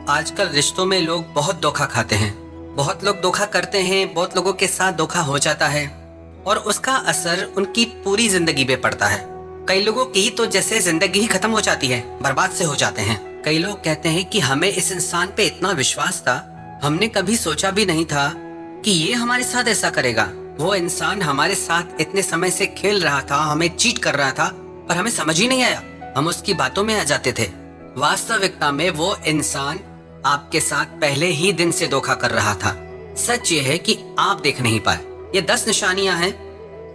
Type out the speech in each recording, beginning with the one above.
आजकल रिश्तों में लोग बहुत धोखा खाते हैं। बहुत लोग धोखा करते हैं, बहुत लोगों के साथ धोखा हो जाता है और उसका असर उनकी पूरी जिंदगी पे पड़ता है। कई लोगों की तो जैसे जिंदगी ही खत्म हो जाती है, बर्बाद से हो जाते हैं। कई लोग कहते हैं कि हमें इस इंसान पे इतना विश्वास था, हमने कभी सोचा भी नहीं था कि ये हमारे साथ ऐसा करेगा। वो इंसान हमारे साथ इतने समय से खेल रहा था, हमें चीट कर रहा था, पर हमें समझ ही नहीं आया। हम उसकी बातों में आ जाते थे। वास्तविकता में वो इंसान आपके साथ पहले ही दिन से धोखा कर रहा था। सच ये है कि आप देख नहीं पाए। ये 10 निशानियां हैं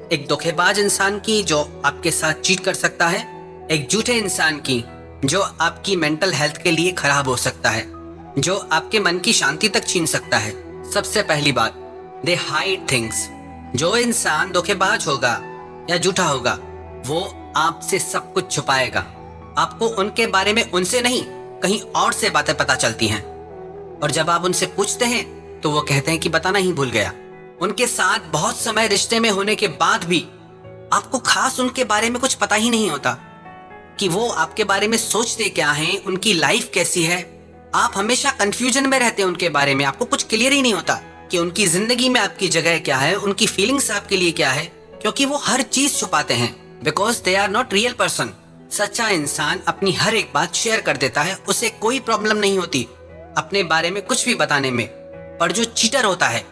एक धोखेबाज इंसान की जो आपके साथ चीट कर सकता है, एक झूठे इंसान की जो आपकी मेंटल हेल्थ के लिए खराब हो सकता है, जो आपके मन की शांति तक छीन सकता है। सबसे पहली बात, दे हाइड थिंग्स। जो इंसान धोखेबाज होगा या झूठा होगा वो आपसे सब कुछ छुपाएगा। आपको उनके बारे में उनसे नहीं, कहीं और से बातें पता चलती हैं और जब आप उनसे पूछते हैं तो वो कहते हैं कि बताना ही भूल गया। उनके साथ बहुत समय रिश्ते में होने के बाद भी आपको खास उनके बारे में कुछ पता ही नहीं होता कि वो आपके बारे में सोचते क्या हैं, उनकी लाइफ कैसी है। आप हमेशा कंफ्यूजन में रहते हैं उनके बारे में। आपको कुछ क्लियर ही नहीं होता कि उनकी जिंदगी में आपकी जगह क्या है, उनकी फीलिंग्स आपके लिए क्या है, क्योंकि वो हर चीज छुपाते हैं। Because they are not real person. सच्चा इंसान अपनी हर एक बात शेयर कर देता है, उसे कोई प्रॉब्लम नहीं होती अपने बारे में कुछ भी बताने में। पर जो चीटर होता है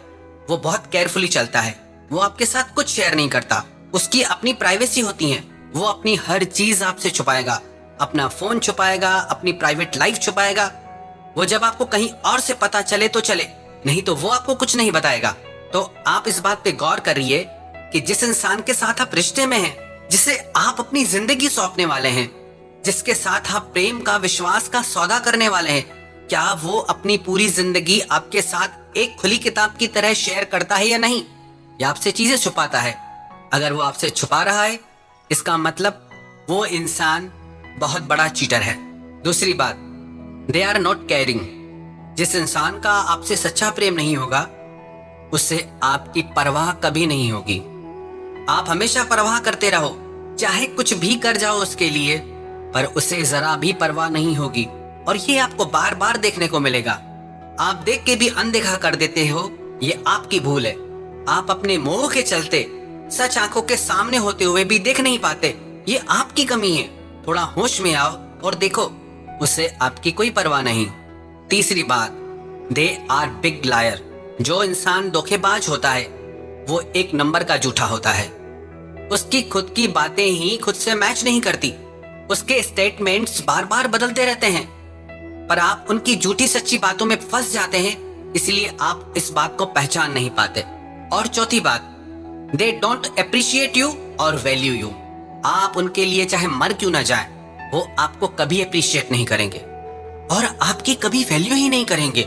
वो बहुत केयरफुली चलता है, वो आपके साथ कुछ शेयर नहीं करता। उसकी अपनी प्राइवेसी होती है, वो अपनी हर चीज आपसे छुपाएगा, अपना फोन छुपाएगा, अपनी प्राइवेट लाइफ छुपाएगा। वो जब आपको कहीं और से पता चले तो चले, नहीं तो वो आपको कुछ नहीं बताएगा। तो आप इस बात पे गौर करिए कि जिस इंसान के साथ आप रिश्ते में हैं, जिसे आप अपनी जिंदगी सौंपने वाले हैं, जिसके साथ आप प्रेम का, विश्वास का सौदा करने वाले हैं, क्या वो अपनी पूरी जिंदगी आपके साथ एक खुली किताब की तरह शेयर करता है या नहीं, या आपसे चीजें छुपाता है? अगर वो आपसे छुपा रहा है इसका मतलब वो इंसान बहुत बड़ा चीटर है। दूसरी बात, दे आर नॉट केयरिंग। जिस इंसान का आपसे सच्चा प्रेम नहीं होगा उससे आपकी परवाह कभी नहीं होगी। आप हमेशा परवाह करते रहो, चाहे कुछ भी कर जाओ उसके लिए, पर उसे जरा भी परवाह नहीं होगी और ये आपको बार बार देखने को मिलेगा। आप देख के भी अनदेखा कर देते हो, ये आपकी भूल है। आप अपने मोह के चलते सच आंखों के सामने होते हुए भी देख नहीं पाते, ये आपकी कमी है। थोड़ा होश में आओ और देखो, उसे आपकी कोई परवाह नहीं। तीसरी बात, दे आर बिग लायर। जो इंसान धोखेबाज होता है वो एक नंबर का झूठा होता है। उसकी खुद की बातें ही खुद से मैच नहीं करती, उसके स्टेटमेंट्स बार बार बदलते रहते हैं, पर आप उनकी झूठी सच्ची बातों में फंस जाते हैं, इसलिए आप इस बात को पहचान नहीं पाते। और चौथी बात, दे डोंट अप्रिशिएट यू और वैल्यू यू। आप उनके लिए चाहे मर क्यों ना जाए, वो आपको कभी अप्रिशिएट नहीं करेंगे और आपकी कभी वैल्यू ही नहीं करेंगे।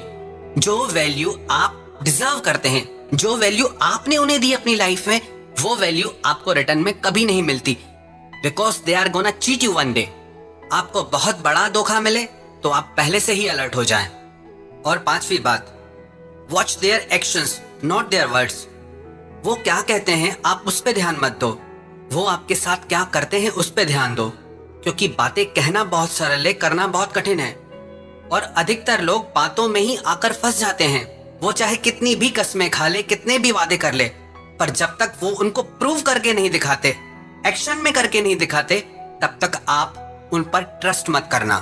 जो वैल्यू आप डिजर्व करते हैं, जो वैल्यू आपने उन्हें दी अपनी लाइफ में, वो वैल्यू आपको रिटर्न में कभी नहीं मिलती। Because they are gonna cheat you one day. आपको बहुत बड़ा धोखा मिले तो आप पहले से ही अलर्ट हो जाएं। और पांचवी बात, watch their actions not their words. वो क्या कहते हैं आप उस पे ध्यान मत दो, वो आपके साथ क्या करते हैं उस पे ध्यान दो, क्योंकि बातें कहना बहुत सरल है, करना बहुत कठिन है। और अधिकतर लोग बातों में ही आकर फंस जाते हैं। वो चाहे कितनी भी कसमें खा ले, कितने भी वादे कर ले, पर जब तक वो उनको प्रूव करके नहीं दिखाते, एक्शन में करके नहीं दिखाते, तब तक आप उन पर ट्रस्ट मत करना।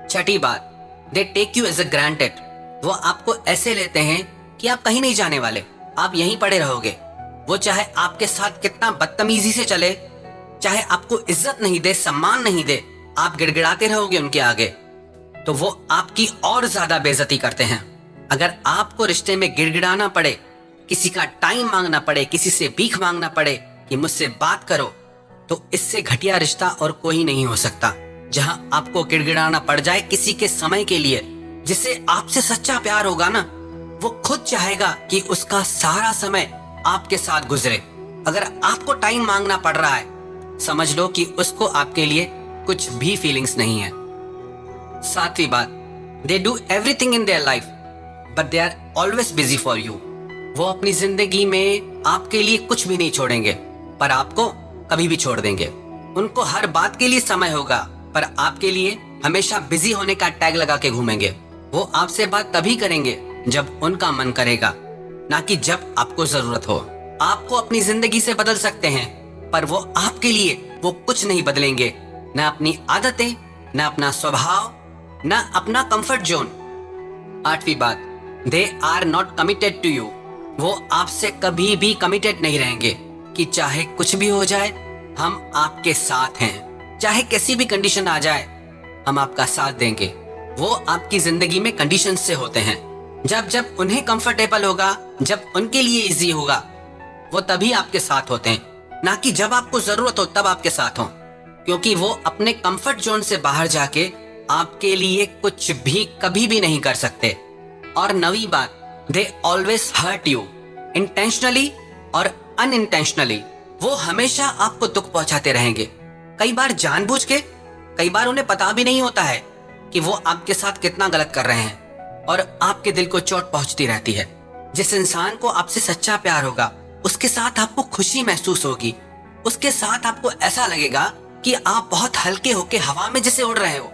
छठी बात, they take you as a granted. वो आपको ऐसे लेते हैं कि आप कहीं नहीं जाने वाले, आप यहीं पड़े रहोगे। वो चाहे आपके साथ कितना बदतमीजी से चले, चाहे आपको इज्जत नहीं दे, सम्मान नहीं दे, आप गिड़गिड़ाते रहोगे उनके आगे, तो वो आपकी और ज्यादा बेइज्जती करते हैं। अगर आपको रिश्ते में गिड़गिड़ाना पड़े, किसी का टाइम मांगना पड़े, किसी से भीख मांगना पड़े कि मुझसे बात करो, तो इससे घटिया रिश्ता और कोई नहीं हो सकता। जहां आपको गिड़गिड़ाना पड़ जाए किसी के समय के लिए, जिससे आपसे सच्चा प्यार होगा ना, वो खुद चाहेगा कि उसका सारा समय आपके साथ गुजरे। अगर आपको टाइम मांगना पड़ रहा है, समझ लो कि उसको आपके लिए कुछ भी फीलिंग्स नहीं है। सातवीं बात, they do everything in their life but they are always busy for you. वो अपनी जिंदगी में आपके लिए कुछ भी नहीं छोड़ेंगे, पर आपको कभी भी छोड़ देंगे। उनको हर बात के लिए समय होगा, पर आपके लिए हमेशा बिजी होने का टैग लगा के घूमेंगे। वो आपसे बात तभी करेंगे जब उनका मन करेगा, ना कि जब आपको जरूरत हो। आपको अपनी जिंदगी से बदल सकते हैं, पर वो आपके लिए वो कुछ नहीं बदलेंगे, ना अपनी आदतें, ना अपना स्वभाव, ना अपना कंफर्ट जोन। 8वीं बात, they are not committed to you. वो आपसे कभी भी कमिटेड नहीं रहेंगे कि चाहे कुछ भी हो जाए हम आपके साथ हैं, चाहे कैसी भी कंडीशन आ जाए हम आपका साथ देंगे। वो आपकी जिंदगी में कंडीशन से होते हैं। जब जब उन्हें कंफर्टेबल होगा, जब उनके लिए इजी होगा, वो तभी आपके साथ होते हैं, ना कि जब आपको जरूरत हो तब आपके साथ हो, क्योंकि वो अपने कंफर्ट जोन से बाहर जाके आपके लिए कुछ भी कभी भी नहीं कर सकते। और 9वीं बात, they always hurt you intentionally और अनइंटेंशनली। वो हमेशा आपको दुख पहुंचाते रहेंगे, कई बार जानबूझ के, कई बार उन्हें पता भी नहीं होता है कि वो आपके साथ कितना गलत कर रहे हैं, और आपके दिल को चोट पहुंचती रहती है। जिस इंसान को आपसे सच्चा प्यार होगा उसके साथ आपको खुशी महसूस होगी, उसके साथ आपको ऐसा लगेगा कि आप बहुत हल्के होके हवा में जैसे उड़ रहे हो।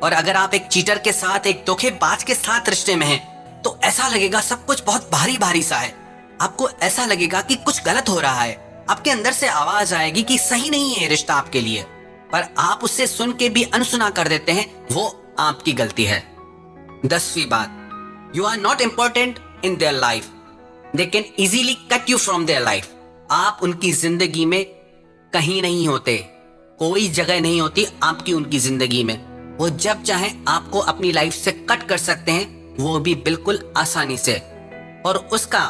और अगर आप एक चीटर के साथ, एक धोखेबाज के साथ रिश्ते में हैं, तो ऐसा लगेगा सब कुछ बहुत भारी भारी सा है। आपको ऐसा लगेगा कि कुछ गलत हो रहा है, आपके अंदर से आवाज आएगी कि सही नहीं है रिश्ता आपके लिए, पर आप उससे सुन के भी अनसुना कर देते हैं। वो आपकी गलती है। 10वीं बात, you are not important in their life, they can easily cut you from their life. आप उनकी जिंदगी में कहीं नहीं होते, कोई जगह नहीं होती आपकी उनकी जिंदगी में। वो जब चाहे आपको अपनी लाइफ से कट कर सकते हैं, वो भी बिल्कुल आसानी से, और उसका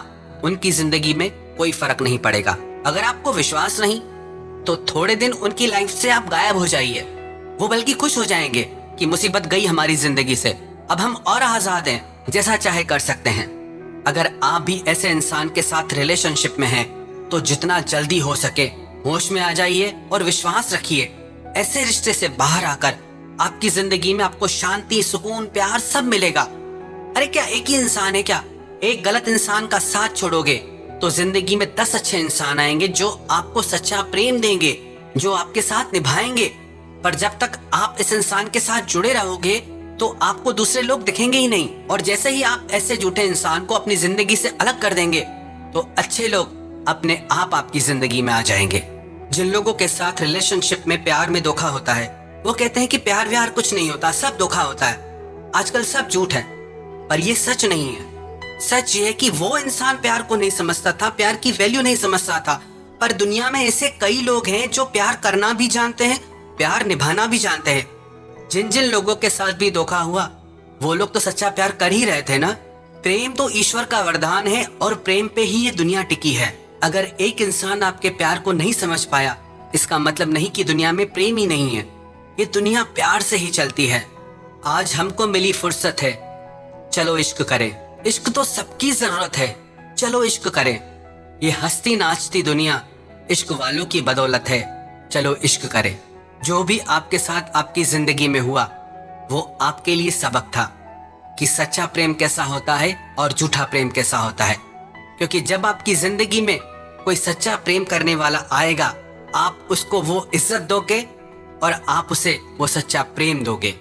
उनकी जिंदगी में कोई फर्क नहीं पड़ेगा। अगर आपको विश्वास नहीं तो थोड़े दिन उनकी लाइफ से आप गायब हो जाइए, वो बल्कि खुश हो जाएंगे कि मुसीबत गई हमारी जिंदगी से, अब हम और आजाद हैं, जैसा चाहे कर सकते हैं। अगर आप भी ऐसे इंसान के साथ रिलेशनशिप में हैं तो जितना जल्दी हो सके होश में आ जाइए और विश्वास रखिए, ऐसे रिश्ते से बाहर आकर आपकी जिंदगी में आपको शांति, सुकून, प्यार सब मिलेगा। अरे क्या एक ही इंसान है क्या? एक गलत इंसान का साथ छोड़ोगे तो जिंदगी में 10 अच्छे इंसान आएंगे जो आपको सच्चा प्रेम देंगे, जो आपके साथ निभाएंगे। पर जब तक आप इस इंसान के साथ जुड़े रहोगे तो आपको दूसरे लोग दिखेंगे ही नहीं, और जैसे ही आप ऐसे झूठे इंसान को अपनी जिंदगी से अलग कर देंगे तो अच्छे लोग अपने आप आपकी जिंदगी में आ जाएंगे। जिन लोगों के साथ रिलेशनशिप में, प्यार में धोखा होता है, वो कहते हैं कि प्यार व्यार कुछ नहीं होता, सब धोखा होता है, आजकल सब झूठ है। पर ये सच नहीं है। सच ये है कि वो इंसान प्यार को नहीं समझता था, प्यार की वैल्यू नहीं समझता था। पर दुनिया में ऐसे कई लोग हैं जो प्यार करना भी जानते हैं, प्यार निभाना भी जानते हैं। जिन जिन लोगों के साथ भी धोखा हुआ वो लोग तो सच्चा प्यार कर ही रहे थे ना। प्रेम तो ईश्वर का वरदान है और प्रेम पे ही ये दुनिया टिकी है। अगर एक इंसान आपके प्यार को नहीं समझ पाया, इसका मतलब नहीं कि दुनिया में प्रेम ही नहीं है। ये दुनिया प्यार से ही चलती है। आज हमको मिली फुर्सत है, चलो इश्क करें। इश्क तो सबकी जरूरत है, चलो इश्क करें। ये हंसती नाचती दुनिया इश्क वालों की बदौलत है, चलो इश्क करें। जो भी आपके साथ आपकी जिंदगी में हुआ वो आपके लिए सबक था कि सच्चा प्रेम कैसा होता है और झूठा प्रेम कैसा होता है। क्योंकि जब आपकी जिंदगी में कोई सच्चा प्रेम करने वाला आएगा, आप उसको वो इज्जत दोगे और आप उसे वो सच्चा प्रेम दोगे।